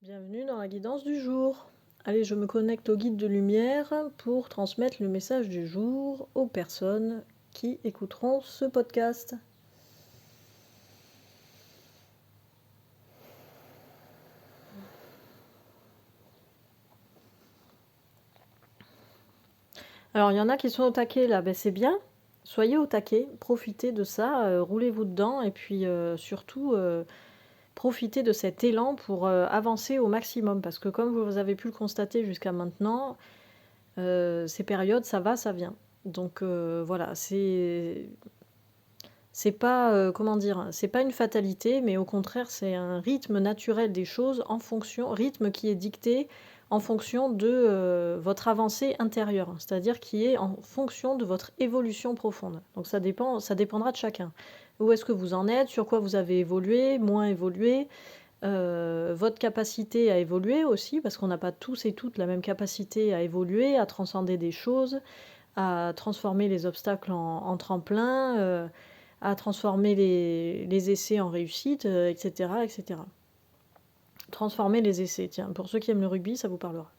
Bienvenue dans la guidance du jour. Allez, je me connecte au guide de lumière pour transmettre le message du jour aux personnes qui écouteront ce podcast. Alors, il y en a qui sont au taquet là, c'est bien. Soyez au taquet, profitez de ça, roulez-vous dedans et puis surtout profitez de cet élan pour avancer au maximum parce que comme vous avez pu le constater jusqu'à maintenant, ces périodes, ça va, ça vient. Donc voilà, c'est pas, comment dire? C'est pas une fatalité, mais au contraire, c'est un rythme naturel des choses rythme qui est dicté en fonction de, votre avancée intérieure. C'est-à-dire qui est en fonction de votre évolution profonde. Donc ça dépendra de chacun. Où est-ce que vous en êtes? Sur quoi vous avez évolué, moins évolué? Votre capacité à évoluer aussi, parce qu'on n'a pas tous et toutes la même capacité à évoluer, à transcender des choses, à transformer les obstacles en tremplin, à transformer les essais en réussite, etc., etc. Transformer les essais, tiens, pour ceux qui aiment le rugby, ça vous parlera.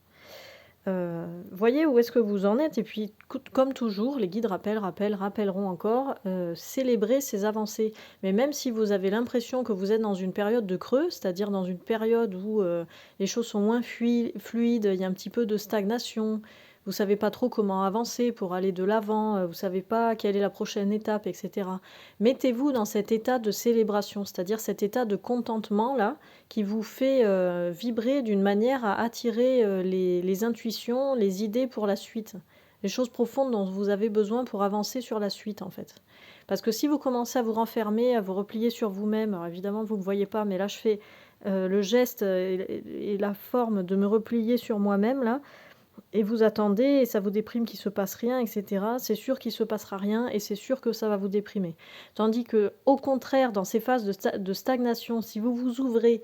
Voyez où est-ce que vous en êtes, et puis comme toujours, les guides rappelleront encore, célébrer ces avancées. Mais même si vous avez l'impression que vous êtes dans une période de creux, c'est-à-dire dans une période où les choses sont moins fluides, il y a un petit peu de stagnation, vous ne savez pas trop comment avancer pour aller de l'avant, vous ne savez pas quelle est la prochaine étape, etc. Mettez-vous dans cet état de célébration, c'est-à-dire cet état de contentement là, qui vous fait vibrer d'une manière à attirer les intuitions, les idées pour la suite, les choses profondes dont vous avez besoin pour avancer sur la suite en fait. Parce que si vous commencez à vous renfermer, à vous replier sur vous-même, alors évidemment vous ne me voyez pas, mais là je fais le geste et la forme de me replier sur moi-même là, et vous attendez et ça vous déprime qu'il se passe rien, etc. C'est sûr qu'il se passera rien et c'est sûr que ça va vous déprimer. Tandis que, au contraire, dans ces phases de stagnation, si vous ouvrez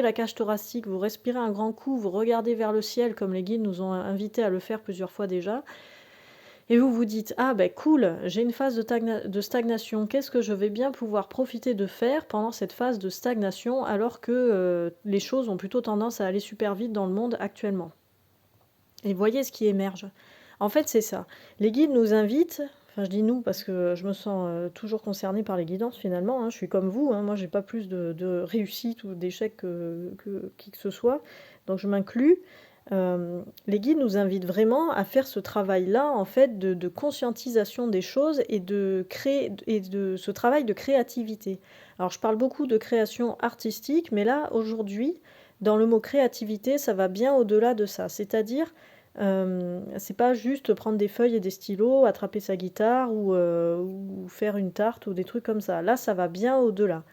la cage thoracique, vous respirez un grand coup, vous regardez vers le ciel comme les guides nous ont invités à le faire plusieurs fois déjà, et vous vous dites « Ah ben cool, j'ai une phase de stagnation, qu'est-ce que je vais bien pouvoir profiter de faire pendant cette phase de stagnation alors que les choses ont plutôt tendance à aller super vite dans le monde actuellement ?» Et voyez ce qui émerge. En fait, c'est ça. Les guides nous invitent, enfin je dis nous parce que je me sens toujours concernée par les guidances finalement, hein. Je suis comme vous, hein. Moi j'ai pas plus de réussite ou d'échec que qui que ce soit, donc je m'inclus. Les guides nous invitent vraiment à faire ce travail-là, en fait, de conscientisation des choses et de créer et de ce travail de créativité. Alors je parle beaucoup de création artistique, mais là aujourd'hui, dans le mot créativité, ça va bien au-delà de ça. C'est-à-dire, c'est pas juste prendre des feuilles et des stylos, attraper sa guitare ou faire une tarte ou des trucs comme ça. Là, ça va bien au-delà.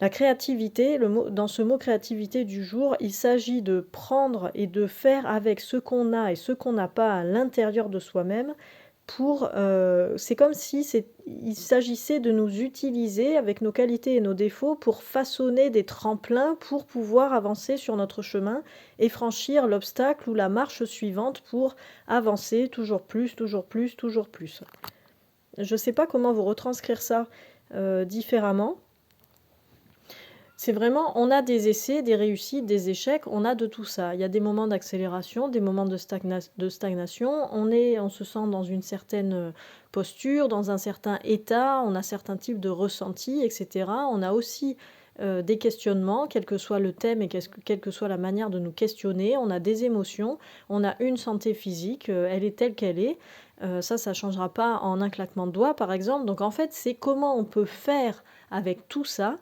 La créativité, dans ce mot créativité du jour, il s'agit de prendre et de faire avec ce qu'on a et ce qu'on n'a pas à l'intérieur de soi-même c'est comme si il s'agissait de nous utiliser avec nos qualités et nos défauts pour façonner des tremplins pour pouvoir avancer sur notre chemin et franchir l'obstacle ou la marche suivante pour avancer toujours plus, toujours plus, toujours plus. Je ne sais pas comment vous retranscrire ça différemment. C'est vraiment, on a des essais, des réussites, des échecs, on a de tout ça. Il y a des moments d'accélération, des moments de stagnation. On se sent dans une certaine posture, dans un certain état, on a certains types de ressentis, etc. On a aussi des questionnements, quel que soit le thème et quelle que soit la manière de nous questionner. On a des émotions, on a une santé physique, elle est telle qu'elle est. Ça ne changera pas en un claquement de doigts, par exemple. Donc en fait, c'est comment on peut faire avec tout ça,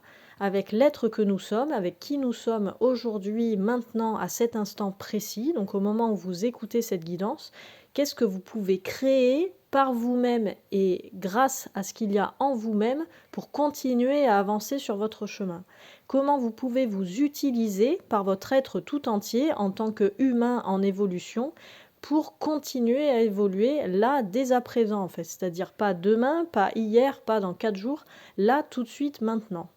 avec l'être que nous sommes, avec qui nous sommes aujourd'hui, maintenant, à cet instant précis, donc au moment où vous écoutez cette guidance, qu'est-ce que vous pouvez créer par vous-même et grâce à ce qu'il y a en vous-même pour continuer à avancer sur votre chemin. Comment vous pouvez vous utiliser par votre être tout entier en tant qu'humain en évolution pour continuer à évoluer là, dès à présent en fait. C'est-à-dire pas demain, pas hier, pas dans 4 jours, là, tout de suite, maintenant.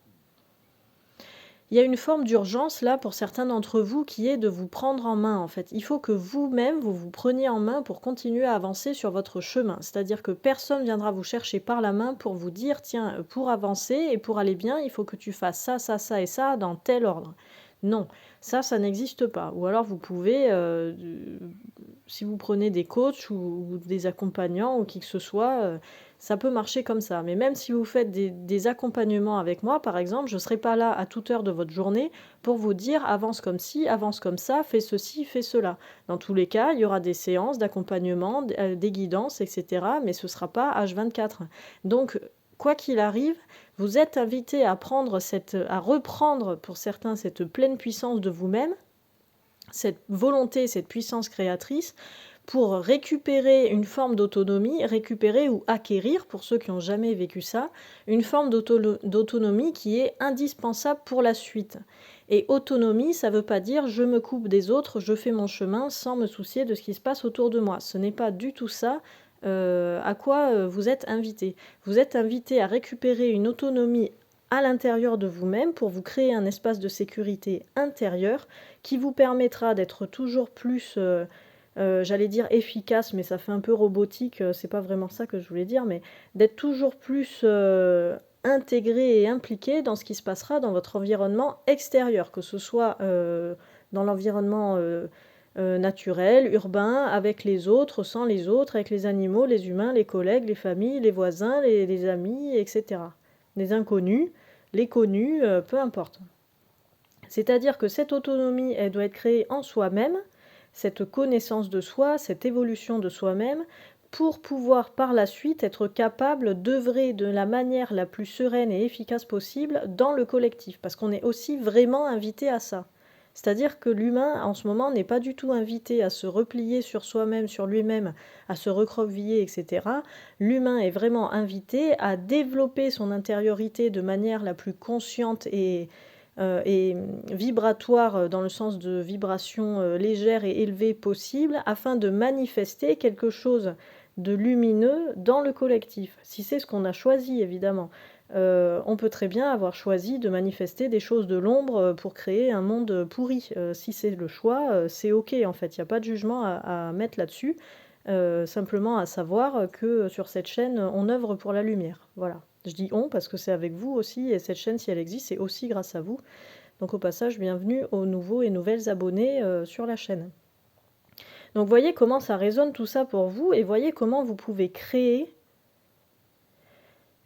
Il y a une forme d'urgence là pour certains d'entre vous qui est de vous prendre en main en fait. Il faut que vous-même vous vous preniez en main pour continuer à avancer sur votre chemin. C'est-à-dire que personne viendra vous chercher par la main pour vous dire tiens, pour avancer et pour aller bien, il faut que tu fasses ça, ça, ça et ça dans tel ordre. Non, Ça n'existe pas. Ou alors vous pouvez, si vous prenez des coachs ou des accompagnants ou qui que ce soit, ça peut marcher comme ça. Mais même si vous faites des accompagnements avec moi, par exemple, je ne serai pas là à toute heure de votre journée pour vous dire avance comme ci, avance comme ça, fais ceci, fais cela. Dans tous les cas, il y aura des séances d'accompagnement, des guidances, etc. Mais ce ne sera pas H24. Donc, quoi qu'il arrive, vous êtes invité à reprendre pour certains cette pleine puissance de vous-même, cette volonté, cette puissance créatrice, pour récupérer une forme d'autonomie, récupérer ou acquérir, pour ceux qui n'ont jamais vécu ça, une forme d'autonomie qui est indispensable pour la suite. Et autonomie, ça ne veut pas dire je me coupe des autres, je fais mon chemin sans me soucier de ce qui se passe autour de moi. Ce n'est pas du tout ça à quoi vous êtes invité. Vous êtes invité à récupérer une autonomie à l'intérieur de vous-même pour vous créer un espace de sécurité intérieur qui vous permettra d'être toujours plus, j'allais dire efficace, mais ça fait un peu robotique, c'est pas vraiment ça que je voulais dire, mais d'être toujours plus intégré et impliqué dans ce qui se passera dans votre environnement extérieur, que ce soit dans l'environnement naturel, urbain, avec les autres, sans les autres, avec les animaux, les humains, les collègues, les familles, les voisins, les amis, etc. Les inconnus, les connus, peu importe. C'est-à-dire que cette autonomie, elle doit être créée en soi-même, cette connaissance de soi, cette évolution de soi-même, pour pouvoir par la suite être capable d'œuvrer de la manière la plus sereine et efficace possible dans le collectif, parce qu'on est aussi vraiment invité à ça. C'est-à-dire que l'humain, en ce moment, n'est pas du tout invité à se replier sur soi-même, sur lui-même, à se recroqueviller, etc. L'humain est vraiment invité à développer son intériorité de manière la plus consciente et vibratoire, dans le sens de vibration légère et élevée possible, afin de manifester quelque chose de lumineux dans le collectif. Si c'est ce qu'on a choisi, évidemment. On peut très bien avoir choisi de manifester des choses de l'ombre pour créer un monde pourri. Si c'est le choix, c'est ok en fait, il n'y a pas de jugement à mettre là-dessus. Simplement à savoir que sur cette chaîne, on œuvre pour la lumière. Voilà. Je dis on parce que c'est avec vous aussi, et cette chaîne, si elle existe, c'est aussi grâce à vous. Donc au passage, bienvenue aux nouveaux et nouvelles abonnés sur la chaîne. Donc voyez comment ça résonne tout ça pour vous, et voyez comment vous pouvez créer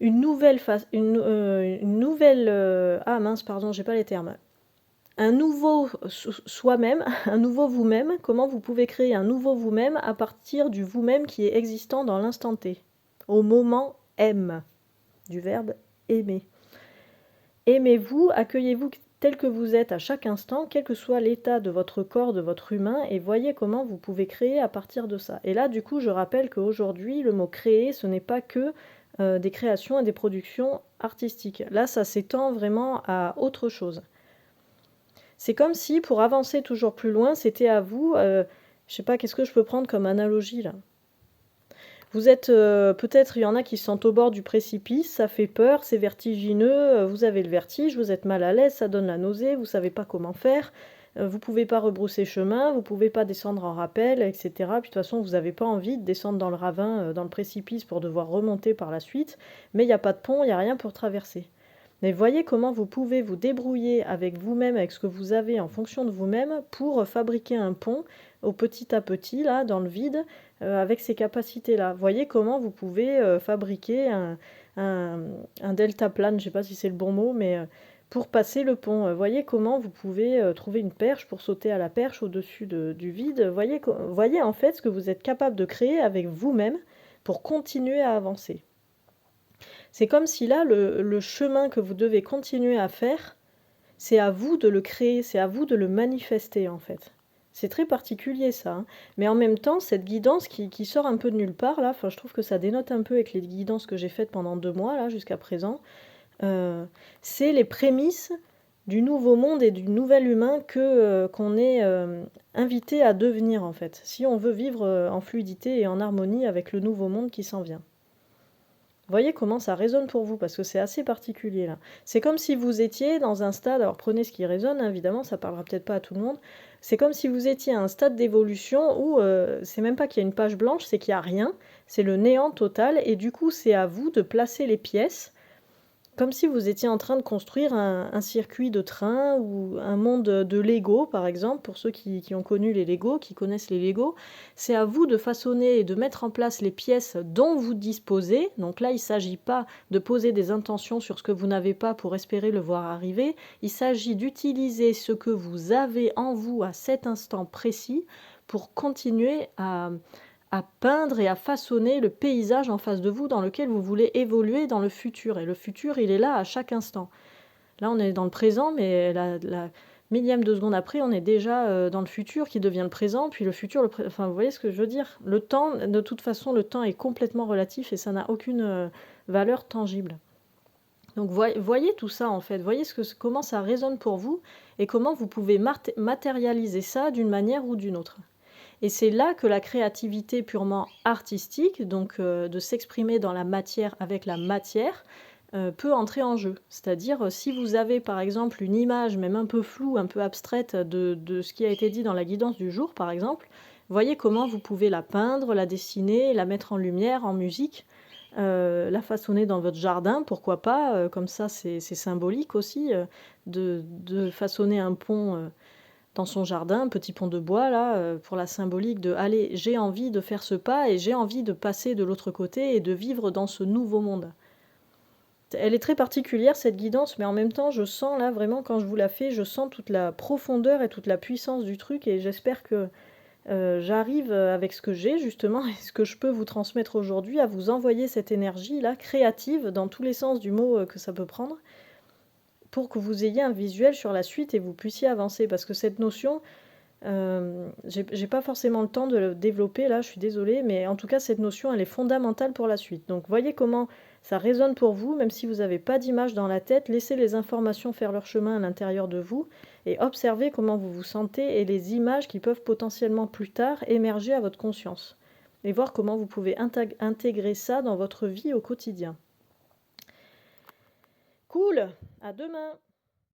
une nouvelle ah mince, pardon, j'ai pas les termes. Un nouveau soi-même, un nouveau vous-même, comment vous pouvez créer un nouveau vous-même à partir du vous-même qui est existant dans l'instant T, au moment M, du verbe aimer. Aimez-vous, accueillez-vous tel que vous êtes à chaque instant, quel que soit l'état de votre corps, de votre humain, et voyez comment vous pouvez créer à partir de ça. Et là, du coup, je rappelle qu'aujourd'hui, le mot créer, ce n'est pas que des créations et des productions artistiques. Là, ça s'étend vraiment à autre chose. C'est comme si, pour avancer toujours plus loin, c'était à vous, je sais pas, qu'est-ce que je peux prendre comme analogie là ? Vous êtes, peut-être, il y en a qui sont au bord du précipice, ça fait peur, c'est vertigineux, vous avez le vertige, vous êtes mal à l'aise, ça donne la nausée, vous savez pas comment faire, vous pouvez pas rebrousser chemin, vous pouvez pas descendre en rappel, etc. Puis de toute façon, vous avez pas envie de descendre dans le ravin, dans le précipice pour devoir remonter par la suite, mais il n'y a pas de pont, il n'y a rien pour traverser. Mais voyez comment vous pouvez vous débrouiller avec vous-même, avec ce que vous avez en fonction de vous-même, pour fabriquer un pont au petit à petit, là, dans le vide, avec ces capacités-là. Voyez comment vous pouvez fabriquer un deltaplane, je ne sais pas si c'est le bon mot, mais pour passer le pont. Voyez comment vous pouvez trouver une perche pour sauter à la perche au-dessus du vide. Voyez en fait ce que vous êtes capable de créer avec vous-même pour continuer à avancer. C'est comme si là, le chemin que vous devez continuer à faire, c'est à vous de le créer, c'est à vous de le manifester en fait. C'est très particulier ça, hein. Mais en même temps, cette guidance qui sort un peu de nulle part, là, je trouve que ça dénote un peu avec les guidances que j'ai faites pendant 2 mois, là, jusqu'à présent. C'est les prémices du nouveau monde et du nouvel humain qu'on est invité à devenir en fait, si on veut vivre en fluidité et en harmonie avec le nouveau monde qui s'en vient. Voyez comment ça résonne pour vous, parce que c'est assez particulier là. C'est comme si vous étiez dans un stade, alors prenez ce qui résonne, hein, évidemment, ça parlera peut-être pas à tout le monde, c'est comme si vous étiez à un stade d'évolution où c'est même pas qu'il y a une page blanche, c'est qu'il n'y a rien, c'est le néant total, et du coup c'est à vous de placer les pièces comme si vous étiez en train de construire un circuit de train ou un monde de Lego, par exemple, pour ceux qui ont connu les Lego, qui connaissent les Lego. C'est à vous de façonner et de mettre en place les pièces dont vous disposez. Donc là, il ne s'agit pas de poser des intentions sur ce que vous n'avez pas pour espérer le voir arriver. Il s'agit d'utiliser ce que vous avez en vous à cet instant précis pour continuer à peindre et à façonner le paysage en face de vous dans lequel vous voulez évoluer dans le futur. Et le futur, il est là à chaque instant. Là, on est dans le présent, mais la millième de seconde après, on est déjà dans le futur qui devient le présent, puis le futur, enfin, vous voyez ce que je veux dire? Le temps, de toute façon, le temps est complètement relatif et ça n'a aucune valeur tangible. Donc voyez tout ça en fait, voyez comment ça résonne pour vous et comment vous pouvez matérialiser ça d'une manière ou d'une autre. Et c'est là que la créativité purement artistique, donc de s'exprimer dans la matière avec la matière, peut entrer en jeu. C'est-à-dire, si vous avez par exemple une image, même un peu floue, un peu abstraite, de ce qui a été dit dans la guidance du jour, par exemple, voyez comment vous pouvez la peindre, la dessiner, la mettre en lumière, en musique, la façonner dans votre jardin, pourquoi pas, comme ça c'est symbolique aussi, de façonner un pont dans son jardin, un petit pont de bois, là, pour la symbolique de allez, j'ai envie de faire ce pas et j'ai envie de passer de l'autre côté et de vivre dans ce nouveau monde. Elle est très particulière cette guidance, mais en même temps, je sens là vraiment quand je vous la fais, je sens toute la profondeur et toute la puissance du truc et j'espère que j'arrive avec ce que j'ai justement et ce que je peux vous transmettre aujourd'hui à vous envoyer cette énergie là créative dans tous les sens du mot que ça peut prendre pour que vous ayez un visuel sur la suite et vous puissiez avancer parce que cette notion j'ai pas forcément le temps de le développer là, je suis désolée, mais en tout cas cette notion elle est fondamentale pour la suite. Donc voyez comment ça résonne pour vous, même si vous n'avez pas d'image dans la tête, laissez les informations faire leur chemin à l'intérieur de vous et observez comment vous vous sentez et les images qui peuvent potentiellement plus tard émerger à votre conscience. Et voir comment vous pouvez intégrer ça dans votre vie au quotidien. Cool, à demain!